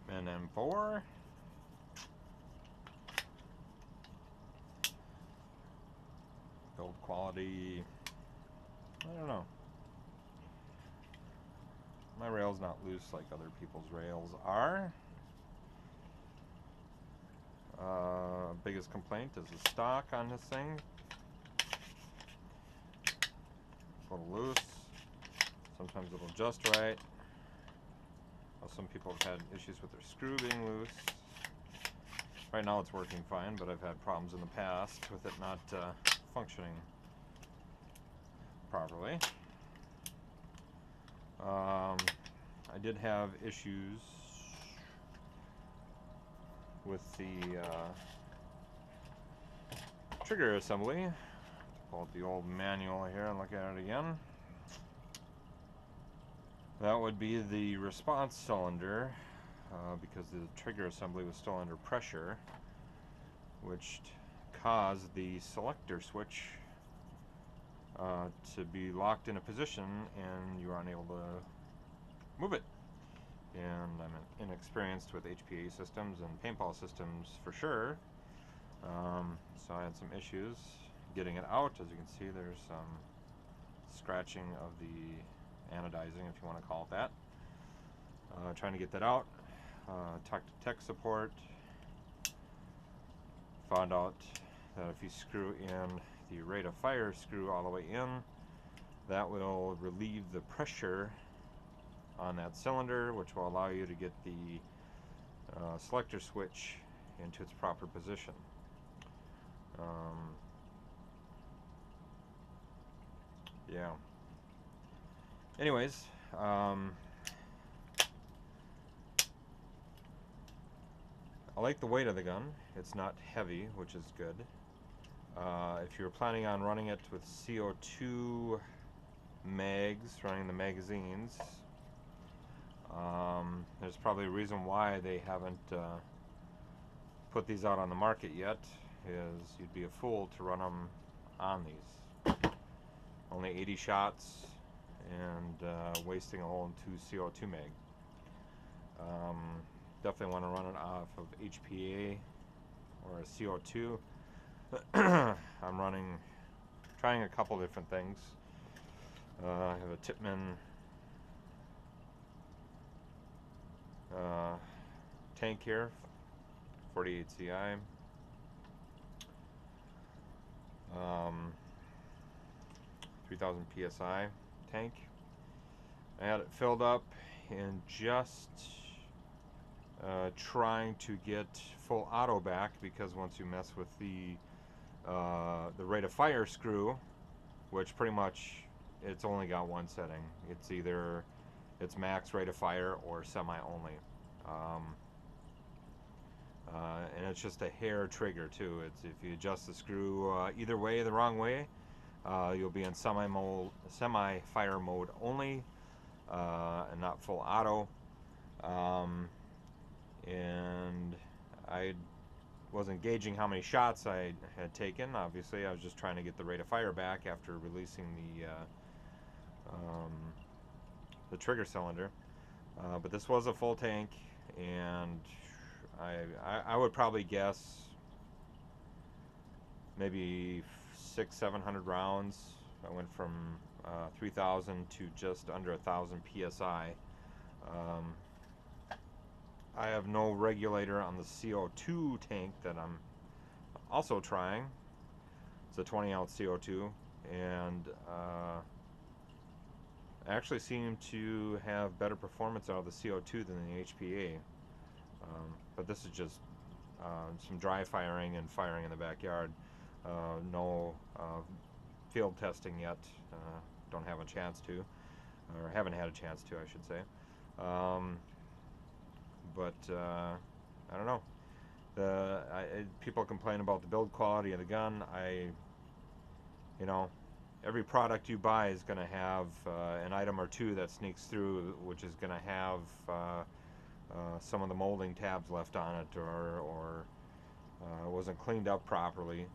Tippmann M4. Build quality, I don't know. My rail's not loose like other people's rails are. Biggest complaint is the stock on this thing. It's a little loose. Sometimes it'll adjust right. Some people have had issues with their screw being loose. Right now it's working fine, but I've had problems in the past with it not functioning properly. I did have issues with the trigger assembly. Pull out the old manual here and look at it again. That would be the response cylinder, because the trigger assembly was still under pressure, which caused the selector switch to be locked in a position and you were unable to move it. And I'm inexperienced with HPA systems and paintball systems for sure, so I had some issues getting it out. As you can see, there's some scratching of the anodizing, if you want to call it that. Trying to get that out. Talked to tech support. Found out that if you screw in the rate of fire screw all the way in, that will relieve the pressure on that cylinder, which will allow you to get the selector switch into its proper position. Yeah. Anyways, I like the weight of the gun. It's not heavy, which is good. If you're planning on running it with CO2 mags, running the magazines, there's probably a reason why they haven't put these out on the market yet, is you'd be a fool to run them on these. Only 80 shots and wasting a whole 2 CO2 mag. Definitely want to run it off of HPA or a CO2. I'm trying a couple different things. I have a Tippmann tank here, 48 CI. 3000 PSI tank. I had it filled up and just trying to get full auto back, because once you mess with the rate of fire screw, which pretty much it's only got one setting. It's either its max rate of fire or semi only. And it's just a hair trigger too. It's if you adjust the screw either way, the wrong way, you'll be in semi fire mode only, and not full auto. And I wasn't gauging how many shots I had taken. Obviously, I was just trying to get the rate of fire back after releasing the trigger cylinder. But this was a full tank, and I would probably guess maybe 600-700 rounds. I went from 3,000 to just under 1,000 PSI. I have no regulator on the CO2 tank that I'm also trying. It's a 20-ounce CO2, and I actually seem to have better performance out of the CO2 than the HPA. But this is just some dry firing and firing in the backyard. No field testing yet. Don't have a chance to, or haven't had a chance to, I should say. But I don't know. People complain about the build quality of the gun. Every product you buy is going to have an item or two that sneaks through, which is going to have some of the molding tabs left on it, or wasn't cleaned up properly.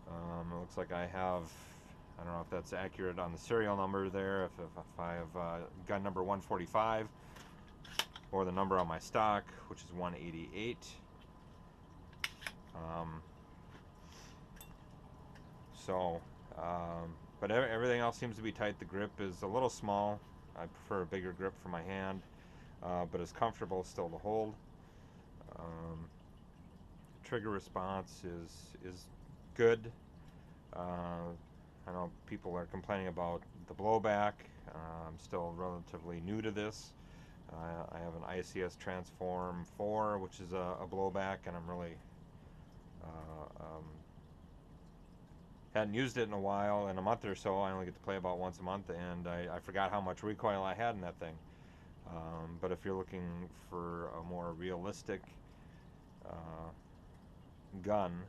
It looks like I don't know if that's accurate on the serial number there, if I have gun number 145. or the number on my stock, which is 188. Um, so, but everything else seems to be tight. The grip is a little small. I prefer a bigger grip for my hand, but it's comfortable still to hold. Trigger response is good. I know people are complaining about the blowback. I'm still relatively new to this. I have an ICS Transform 4, which is a blowback, and I'm really hadn't used it in a while. In a month or so, I only get to play about once a month, and I forgot how much recoil I had in that thing. But if you're looking for a more realistic gun,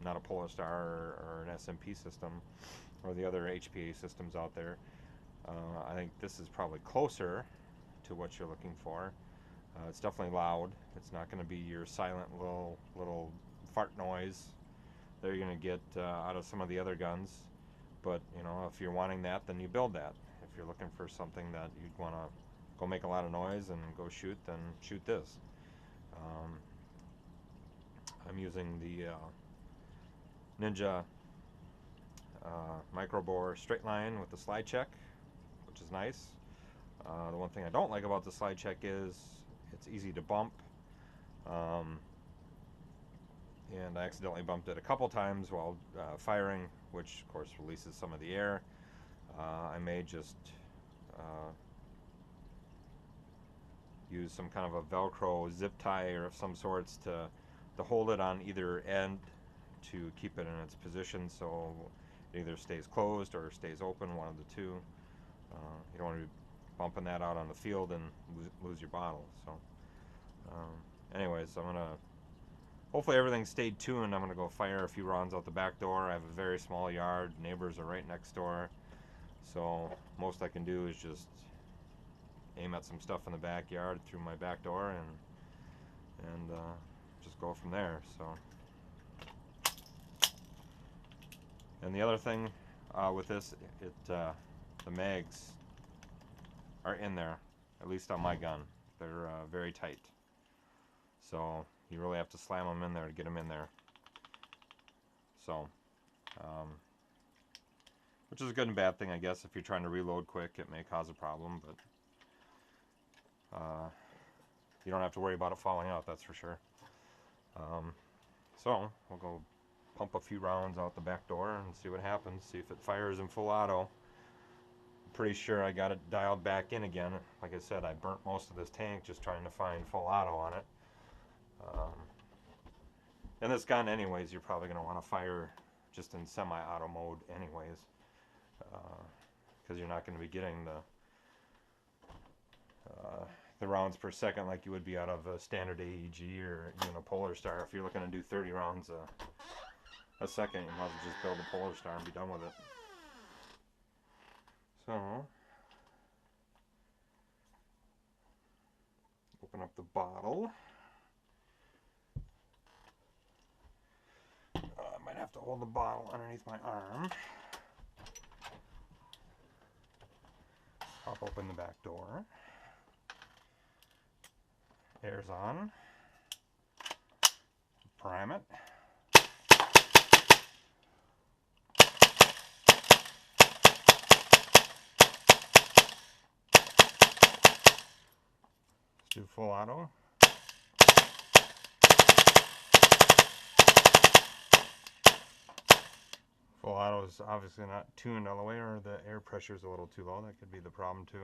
not a Polar Star or an SMP system or the other HPA systems out there, I think this is probably closer to what you're looking for. It's definitely loud. It's not going to be your silent little fart noise that you're going to get out of some of the other guns. But you know, if you're wanting that, then you build that. If you're looking for something that you'd want to go make a lot of noise and go shoot, then shoot this. I'm using the Ninja micro bore straight line with the slide check, which is nice. The one thing I don't like about the slide check is it's easy to bump, and I accidentally bumped it a couple times while firing, which of course releases some of the air. I may just use some kind of a Velcro zip tie or of some sorts to hold it on either end to keep it in its position, so it either stays closed or stays open, one of the two. You don't want to be bumping that out on the field and lose your bottle. So anyways, I'm gonna, hopefully everything stayed tuned. I'm gonna go fire a few rounds out the back door. I have a very small yard, neighbors are right next door, so most I can do is just aim at some stuff in the backyard through my back door and just go from there. So, and the other thing with this, the mags are in there, at least on my gun. They're very tight, so you really have to slam them in there to get them in there. So, which is a good and bad thing, I guess. If you're trying to reload quick, it may cause a problem, but you don't have to worry about it falling out, that's for sure. So we'll go pump a few rounds out the back door and see what happens, see if it fires in full auto. I'm pretty sure I got it dialed back in again. Like I said, I burnt most of this tank just trying to find full auto on it. And this gun anyways, you're probably going to want to fire just in semi-auto mode anyways, because you're not going to be getting the rounds per second like you would be out of a standard AEG or even a Polar Star. If you're looking to do 30 rounds a second, you might as well just build a Polar Star and be done with it. So, open up the bottle. I might have to hold the bottle underneath my arm. Pop open the back door. Air's on. Prime it. Let's do full auto. Full auto is obviously not tuned all the way, or the air pressure is a little too low. That could be the problem too.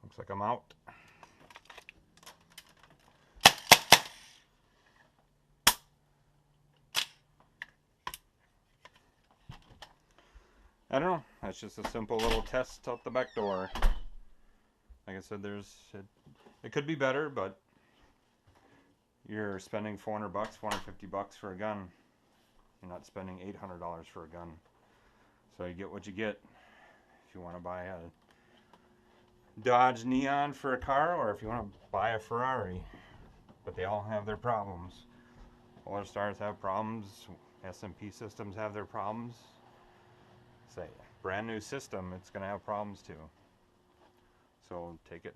Looks like I'm out. I don't know. That's just a simple little test out the back door. Like I said, it could be better, but you're spending $400, $450 for a gun. You're not spending $800 for a gun. So you get what you get. if you want to buy a Dodge Neon for a car, or if you want to buy a Ferrari. But they all have their problems. Polar Stars have problems. S&P systems have their problems. Say, brand new system, it's going to have problems too. So take it